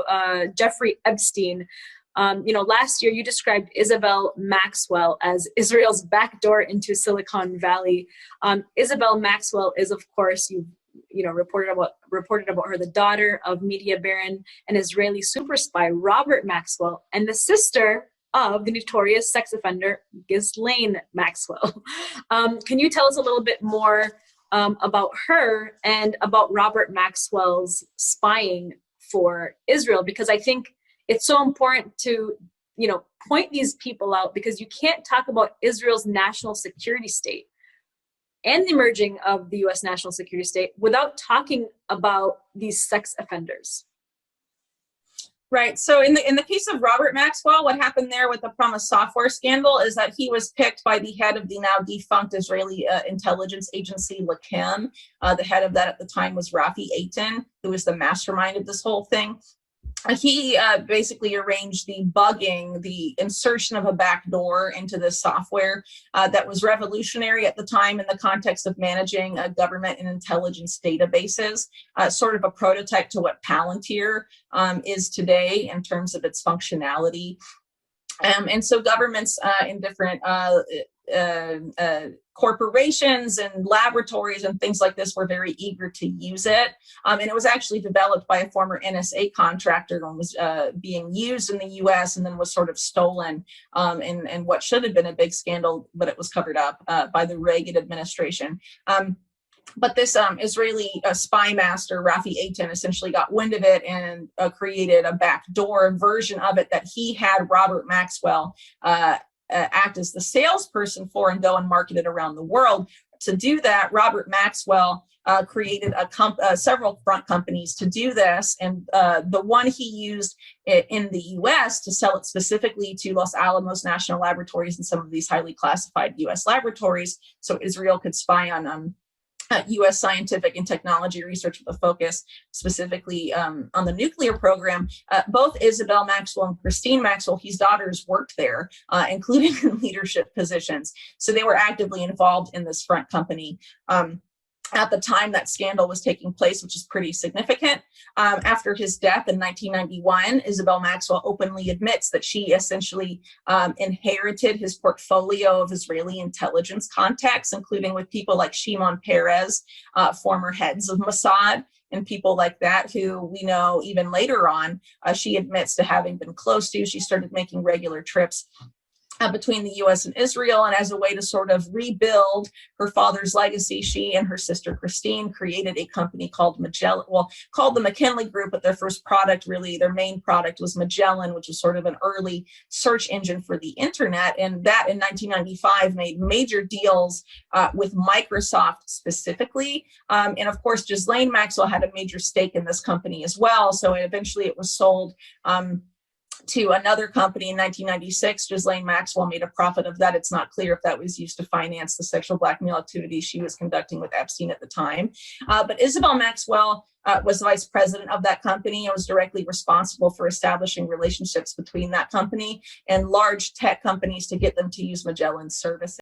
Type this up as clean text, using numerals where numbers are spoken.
to Jeffrey Epstein. Last year you described Isabel Maxwell as Israel's backdoor into Silicon Valley. Isabel Maxwell is, of course, reported about her, the daughter of media baron and Israeli super spy Robert Maxwell, and the sister of the notorious sex offender Ghislaine Maxwell. Can you tell us a little bit more about her and about Robert Maxwell's spying for Israel? Because I think it's so important to, point these people out, because you can't talk about Israel's national security state and the emerging of the U.S. national security state without talking about these sex offenders. Right. So in the case of Robert Maxwell, what happened there with the Promise software scandal is that he was picked by the head of the now defunct Israeli intelligence agency, Lakim. The head of that at the time was Rafi Eitan, who was the mastermind of this whole thing. He basically arranged the bugging, the insertion of a backdoor into this software that was revolutionary at the time in the context of managing government and intelligence databases, sort of a prototype to what Palantir is today in terms of its functionality. And so governments in different corporations and laboratories and things like this were very eager to use it. And it was actually developed by a former NSA contractor and was being used in the US and then was sort of stolen in what should have been a big scandal, but it was covered up by the Reagan administration. But this Israeli spy master, Rafi Eitan, essentially got wind of it and created a backdoor version of it that he had Robert Maxwell act as the salesperson for and go and market it around the world. To do that, Robert Maxwell created several front companies to do this. And the one he used in the US to sell it specifically to Los Alamos National Laboratories and some of these highly classified US laboratories, so Israel could spy on U.S. scientific and technology research with a focus specifically on the nuclear program. Both Isabel Maxwell and Christine Maxwell, his daughters, worked there, including in leadership positions. So they were actively involved in this front company. At the time that scandal was taking place, which is pretty significant. After his death in 1991, Isabel Maxwell openly admits that she essentially inherited his portfolio of Israeli intelligence contacts, including with people like Shimon Peres, former heads of Mossad, and people like that who we know even later on, she admits to having been close to. She started making regular trips between the U.S. and Israel, and as a way to sort of rebuild her father's legacy, she and her sister Christine created a company called Magellan, called the McKinley Group, but their first product, really their main product, was Magellan, which was sort of an early search engine for the internet. And that in 1995 made major deals with Microsoft specifically. And of course, Ghislaine Maxwell had a major stake in this company as well. So eventually it was sold to another company in 1996. Ghislaine Maxwell made a profit of that. It's not clear if that was used to finance the sexual blackmail activities she was conducting with Epstein at the time. But Isabel Maxwell was vice president of that company and was directly responsible for establishing relationships between that company and large tech companies to get them to use Magellan's services.